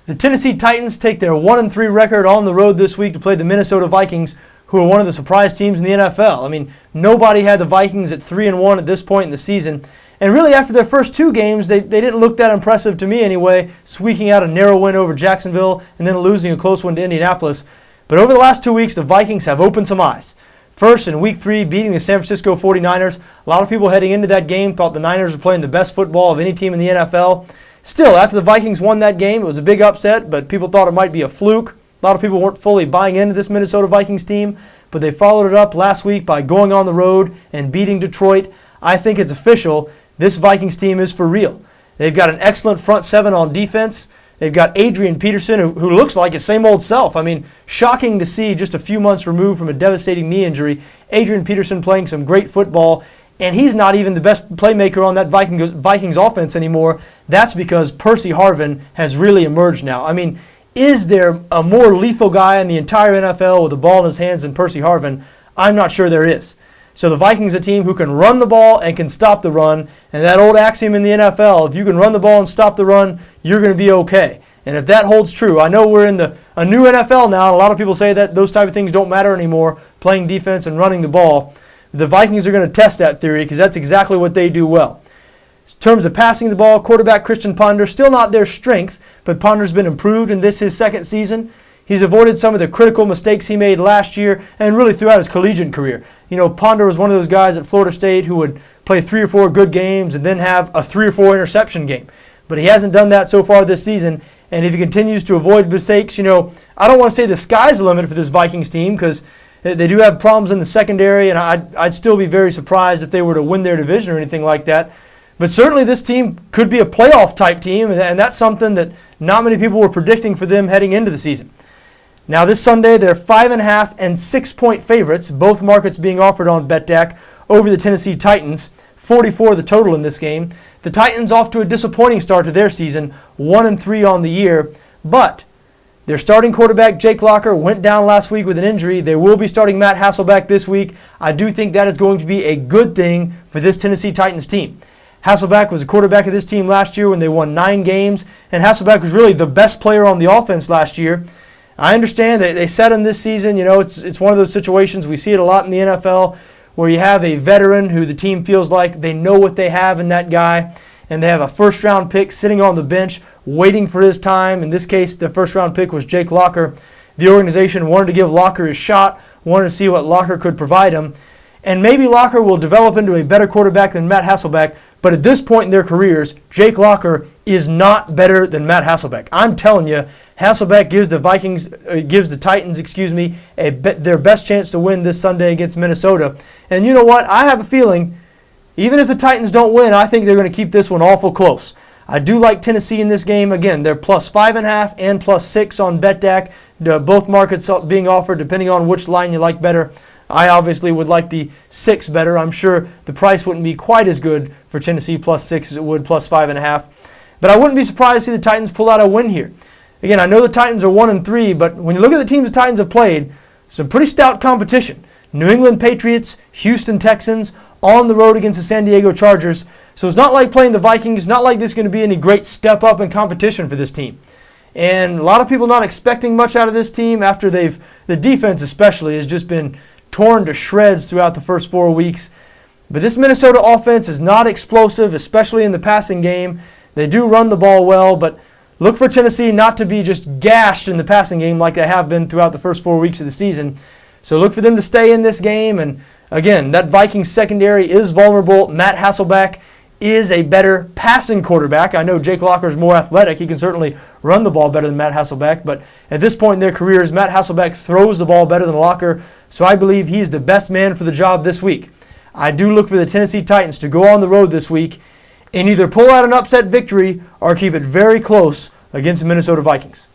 The Tennessee Titans take their 1-3 record on the road this week to play the Minnesota Vikings, who are one of the surprise teams in the NFL. I mean, nobody had the Vikings at 3-1 at this point in the season. And really, after their first two games, they didn't look that impressive to me anyway, squeaking out a narrow win over Jacksonville and then losing a close one to Indianapolis. But over the last 2 weeks, the Vikings have opened some eyes. First, in Week 3, beating the San Francisco 49ers. A lot of people heading into that game thought the Niners were playing the best football of any team in the NFL. Still, after the Vikings won that game, it was a big upset, but people thought it might be a fluke. A lot of people weren't fully buying into this Minnesota Vikings team, but they followed it up last week by going on the road and beating Detroit. I think it's official. This Vikings team is for real. They've got an excellent front seven on defense. They've got Adrian Peterson, who looks like his same old self. I mean, shocking to see just a few months removed from a devastating knee injury. Adrian Peterson playing some great football, and he's not even the best playmaker on that Vikings offense anymore. That's because Percy Harvin has really emerged now. I mean, is there a more lethal guy in the entire NFL with the ball in his hands than Percy Harvin? I'm not sure there is. So the Vikings are a team who can run the ball and can stop the run. And that old axiom in the NFL, if you can run the ball and stop the run, you're going to be okay. And if that holds true, I know we're in a new NFL now, and a lot of people say that those type of things don't matter anymore, playing defense and running the ball. The Vikings are going to test that theory because that's exactly what they do well. In terms of passing the ball, quarterback Christian Ponder, still not their strength, but Ponder's been improved in his second season. He's avoided some of the critical mistakes he made last year and really throughout his collegiate career. You know, Ponder was one of those guys at Florida State who would play 3 or 4 good games and then have a 3 or 4 interception game. But he hasn't done that so far this season, and if he continues to avoid mistakes, you know, I don't want to say the sky's the limit for this Vikings team because they do have problems in the secondary, and I'd still be very surprised if they were to win their division or anything like that. But certainly this team could be a playoff-type team, and that's something that not many people were predicting for them heading into the season. Now this Sunday, they're 5.5 and 6-point favorites, both markets being offered on BETDAQ, over the Tennessee Titans. 44 the total in this game. The Titans off to a disappointing start to their season, 1-3 on the year, but their starting quarterback, Jake Locker, went down last week with an injury. They will be starting Matt Hasselbeck this week. I do think that is going to be a good thing for this Tennessee Titans team. Hasselbeck was the quarterback of this team last year when they won 9 games, and Hasselbeck was really the best player on the offense last year. I understand that they set him this season. You know, it's one of those situations, we see it a lot in the NFL, where you have a veteran who the team feels like they know what they have in that guy, and they have a first-round pick sitting on the bench waiting for his time. In this case, the first-round pick was Jake Locker. The organization wanted to give Locker his shot, wanted to see what Locker could provide him. And maybe Locker will develop into a better quarterback than Matt Hasselbeck, but at this point in their careers, Jake Locker is not better than Matt Hasselbeck. I'm telling you, Hasselbeck gives the Titans, their best chance to win this Sunday against Minnesota. And you know what? I have a feeling, even if the Titans don't win, I think they're going to keep this one awful close. I do like Tennessee in this game. Again, they're plus 5.5 and plus 6 on BETDAQ. Both markets being offered depending on which line you like better. I obviously would like the 6 better. I'm sure the price wouldn't be quite as good for Tennessee plus 6 as it would plus 5.5. But I wouldn't be surprised to see the Titans pull out a win here. Again, I know the Titans are 1-3, but when you look at the teams the Titans have played, some pretty stout competition. New England Patriots, Houston Texans, on the road against the San Diego Chargers. So it's not like playing the Vikings. It's not like this is going to be any great step up in competition for this team. And a lot of people not expecting much out of this team after the defense especially has just been torn to shreds throughout the first 4 weeks. But this Minnesota offense is not explosive, especially in the passing game. They do run the ball well, but look for Tennessee not to be just gashed in the passing game like they have been throughout the first 4 weeks of the season. So look for them to stay in this game. And again, that Vikings secondary is vulnerable. Matt Hasselbeck is a better passing quarterback. I know Jake Locker is more athletic. He can certainly run the ball better than Matt Hasselbeck. But at this point in their careers, Matt Hasselbeck throws the ball better than Locker. So I believe he's the best man for the job this week. I do look for the Tennessee Titans to go on the road this week and either pull out an upset victory or keep it very close against the Minnesota Vikings.